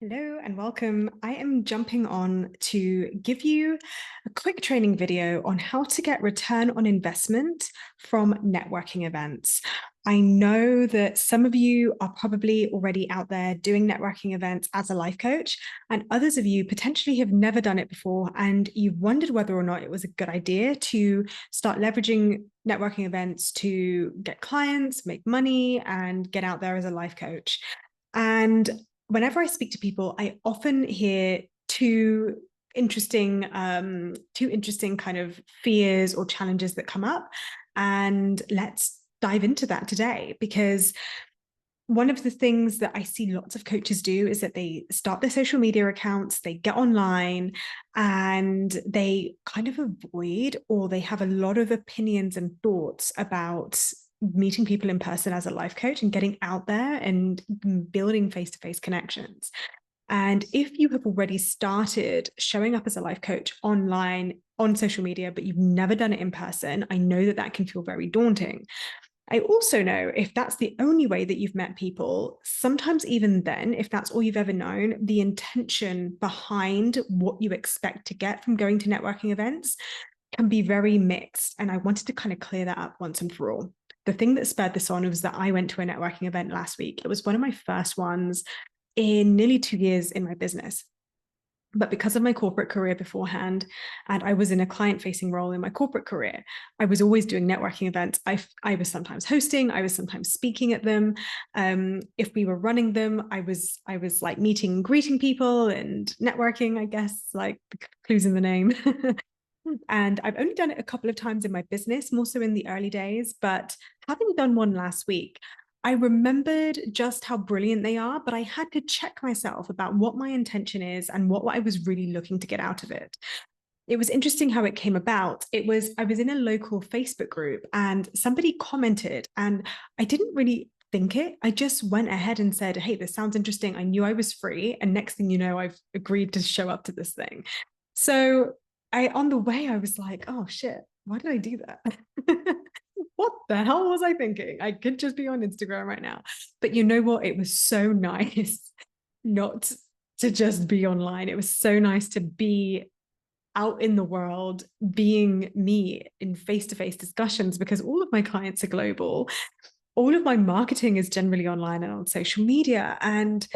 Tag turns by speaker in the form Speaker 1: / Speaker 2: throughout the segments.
Speaker 1: Hello and welcome. I am jumping on to give you a quick training video on how to get return on investment from networking events. I know that some of you are probably already out there doing networking events as a life coach, and others of you potentially have never done it before, and you've wondered whether or not it was a good idea to start leveraging networking events to get clients, make money, and get out there as a life coach. And whenever I speak to people, I often hear two interesting kind of fears or challenges that come up. And let's dive into that today, because one of the things that I see lots of coaches do is that they start their social media accounts, they get online, and they kind of avoid, or they have a lot of opinions and thoughts about meeting people in person as a life coach and getting out there and building face-to-face connections. And if you have already started showing up as a life coach online on social media, but you've never done it in person, I know that that can feel very daunting. I also know if that's the only way that you've met people, sometimes even then, if that's all you've ever known, the intention behind what you expect to get from going to networking events can be very mixed. And I wanted to kind of clear that up once and for all. The thing that spurred this on was that I went to a networking event last week. It was one of my first ones in nearly 2 years in my business. But because of my corporate career beforehand, and I was in a client-facing role in my corporate career, I was always doing networking events. I was sometimes hosting, I was sometimes speaking at them. If we were running them, I was like meeting and greeting people and networking, I guess, like the clues in the name. And I've only done it a couple of times in my business, more so in the early days. But having done one last week, I remembered just how brilliant they are, but I had to check myself about what my intention is and what I was really looking to get out of it. It was interesting how it came about. I was in a local Facebook group and somebody commented, and I didn't really think it. I just went ahead and said, "Hey, this sounds interesting." I knew I was free. And next thing you know, I've agreed to show up to this thing. So on the way, I was like, "Oh shit, why did I do that?" What the hell was I thinking? I could just be on Instagram right now. But you know what? It was so nice not to just be online. It was so nice to be out in the world, being me in face-to-face discussions, because all of my clients are global. All of my marketing is generally online and on social media. And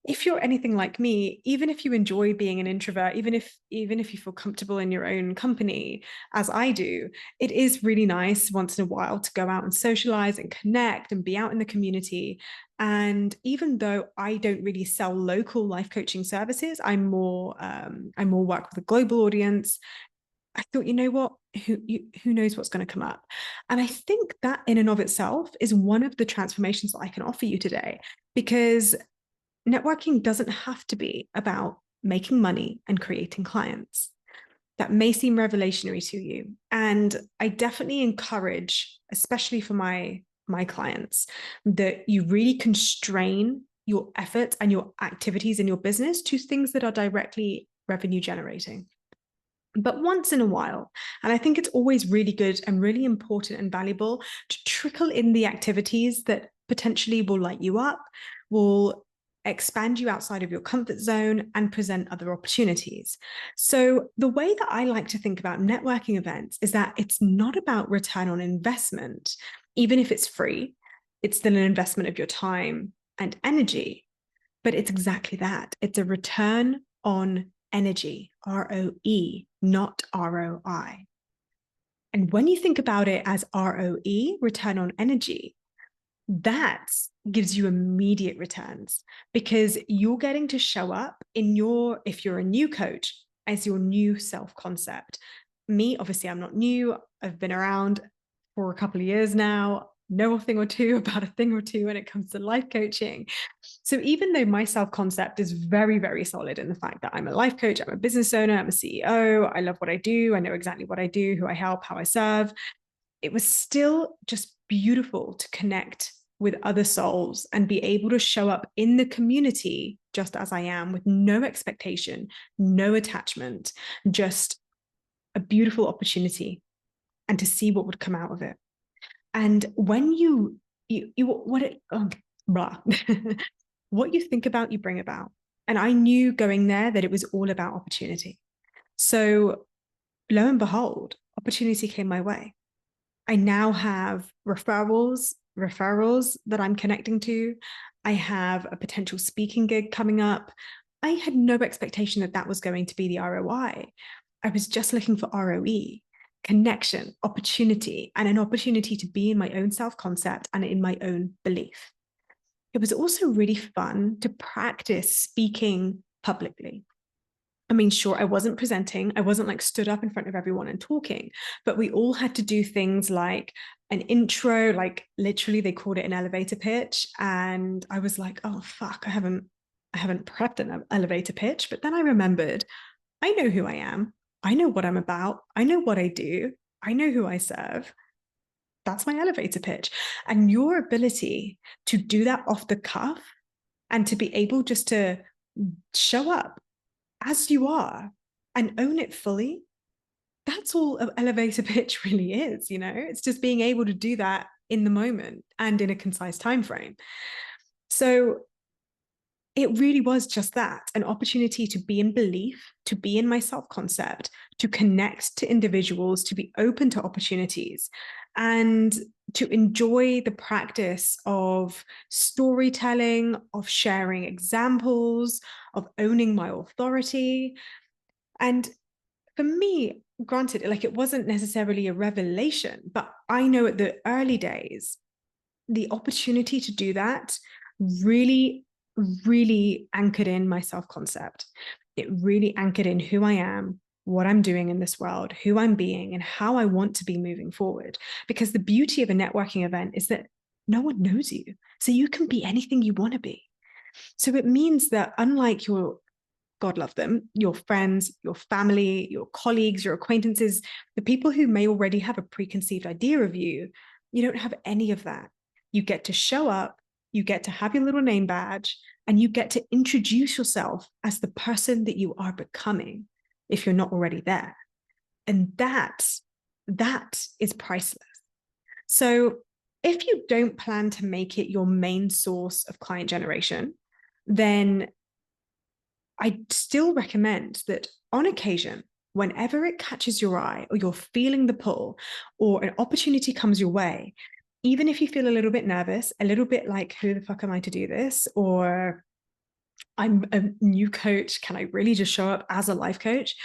Speaker 1: if you're anything like me, even if you enjoy being an introvert, even if you feel comfortable in your own company, as I do, it is really nice once in a while to go out and socialize and connect and be out in the community. And even though I don't really sell local life coaching services, I more work with a global audience. I thought, you know what? Who knows what's going to come up? And I think that in and of itself is one of the transformations that I can offer you today, because networking doesn't have to be about making money and creating clients. That may seem revelationary to you. And I definitely encourage, especially for my clients, that you really constrain your efforts and your activities in your business to things that are directly revenue generating. But once in a while, and I think it's always really good and really important and valuable to trickle in the activities that potentially will light you up, will expand you outside of your comfort zone, and present other opportunities. So the way that I like to think about networking events is that it's not about return on investment. Even if it's free, it's still an investment of your time and energy. But it's exactly that. It's a return on energy, ROE, not ROI. And when you think about it as ROE, return on energy, that gives you immediate returns, because you're getting to show up if you're a new coach, as your new self concept. Me, obviously, I'm not new. I've been around for a couple of years now, know a thing or two about a thing or two when it comes to life coaching. So even though my self concept is very, very solid in the fact that I'm a life coach, I'm a business owner, I'm a CEO, I love what I do, I know exactly what I do, who I help, how I serve, it was still just beautiful to connect with other souls and be able to show up in the community just as I am, with no expectation, no attachment, just a beautiful opportunity, and to see what would come out of it. And when you what it blah what you think about, you bring about. And I knew going there that it was all about opportunity. So lo and behold, opportunity came my way. I now have referrals that I'm connecting to. I have a potential speaking gig coming up. I had no expectation that that was going to be the ROI. I was just looking for ROE, connection, opportunity, and an opportunity to be in my own self-concept and in my own belief. It was also really fun to practice speaking publicly. I mean, sure, I wasn't presenting. I wasn't like stood up in front of everyone and talking, but we all had to do things like an intro, like literally they called it an elevator pitch. And I was like, oh, fuck, I haven't prepped an elevator pitch. But then I remembered, I know who I am. I know what I'm about. I know what I do. I know who I serve. That's my elevator pitch. And your ability to do that off the cuff and to be able just to show up as you are and own it fully, that's all an elevator pitch really is. It's just being able to do that in the moment and in a concise time frame. So it really was just that, an opportunity to be in belief, to be in my self-concept, to connect to individuals, to be open to opportunities, and to enjoy the practice of storytelling, of sharing examples, of owning my authority. And for me, granted, like it wasn't necessarily a revelation, but I know at the early days, the opportunity to do that really, really anchored in my self-concept. It really anchored in who I am, what I'm doing in this world, who I'm being, and how I want to be moving forward. Because the beauty of a networking event is that no one knows you. So you can be anything you want to be. So it means that unlike your, God love them, your friends, your family, your colleagues, your acquaintances, the people who may already have a preconceived idea of you, you don't have any of that. You get to show up, you get to have your little name badge, and you get to introduce yourself as the person that you are becoming if you're not already there. And that is priceless. So if you don't plan to make it your main source of client generation, then I still recommend that on occasion, whenever it catches your eye or you're feeling the pull or an opportunity comes your way, even if you feel a little bit nervous, a little bit like, who the fuck am I to do this? Or I'm a new coach, can I really just show up as a life coach?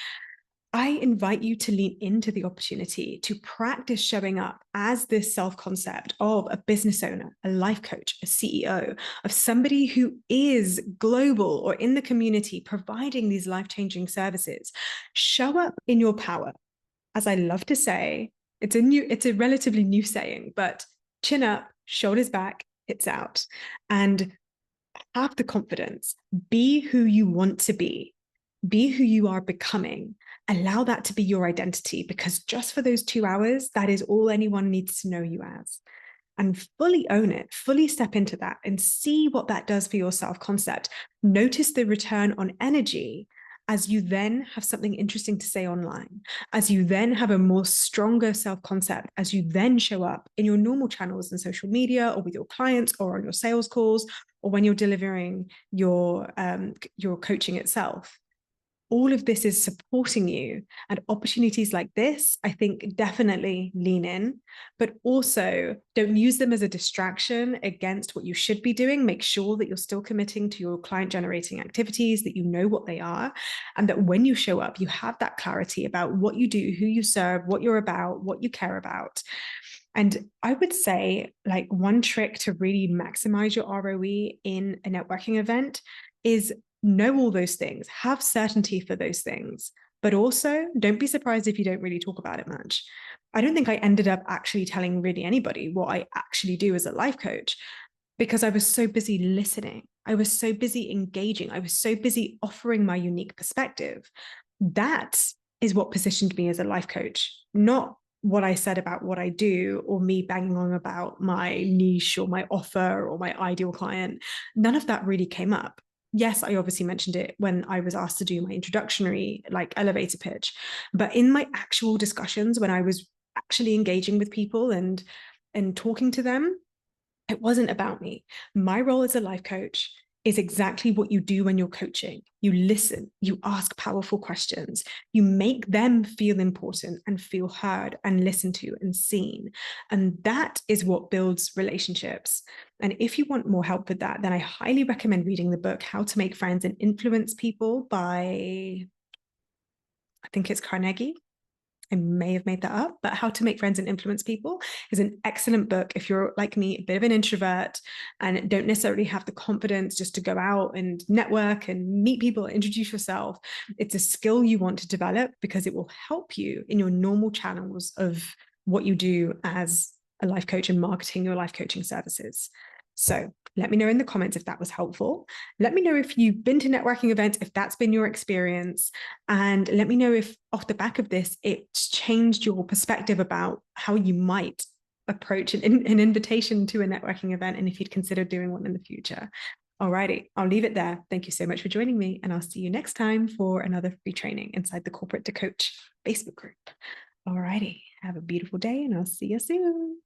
Speaker 1: I invite you to lean into the opportunity to practice showing up as this self-concept of a business owner, a life coach, a CEO, of somebody who is global or in the community providing these life-changing services. Show up in your power. As I love to say, it's a relatively new saying, but chin up, shoulders back, it's out. And have the confidence, be who you want to be who you are becoming. Allow that to be your identity, because just for those 2 hours, that is all anyone needs to know you as. And fully own it, fully step into that and see what that does for your self-concept. Notice the return on energy as you then have something interesting to say online, as you then have a more stronger self-concept, as you then show up in your normal channels and social media or with your clients or on your sales calls or when you're delivering your coaching itself. All of this is supporting you, and opportunities like this, I think, definitely lean in, but also don't use them as a distraction against what you should be doing. Make sure that you're still committing to your client generating activities, that you know what they are, and that when you show up, you have that clarity about what you do, who you serve, what you're about, what you care about. And I would say, like, one trick to really maximize your ROE in a networking event is know all those things, have certainty for those things, but also don't be surprised if you don't really talk about it much. I don't think I ended up actually telling really anybody what I actually do as a life coach, because I was so busy listening. I was so busy engaging. I was so busy offering my unique perspective. That is what positioned me as a life coach, not what I said about what I do or me banging on about my niche or my offer or my ideal client. None of that really came up. Yes, I obviously mentioned it when I was asked to do my introductory, like, elevator pitch, but in my actual discussions, when I was actually engaging with people and talking to them, it wasn't about me. My role as a life coach is exactly what you do when you're coaching. You listen, you ask powerful questions, you make them feel important and feel heard and listened to and seen. And that is what builds relationships. And if you want more help with that, then I highly recommend reading the book, How to Make Friends and Influence People by, I think it's Carnegie. I may have made that up, but How to Make Friends and Influence People is an excellent book if you're like me, a bit of an introvert and don't necessarily have the confidence just to go out and network and meet people, introduce yourself. It's a skill you want to develop because it will help you in your normal channels of what you do as a life coach and marketing your life coaching services. So let me know in the comments if that was helpful. Let me know if you've been to networking events, if that's been your experience. And let me know if off the back of this, it's changed your perspective about how you might approach an invitation to a networking event and if you'd consider doing one in the future. Alrighty, I'll leave it there. Thank you so much for joining me, and I'll see you next time for another free training inside the Corporate to Coach Facebook group. Alrighty, have a beautiful day, and I'll see you soon.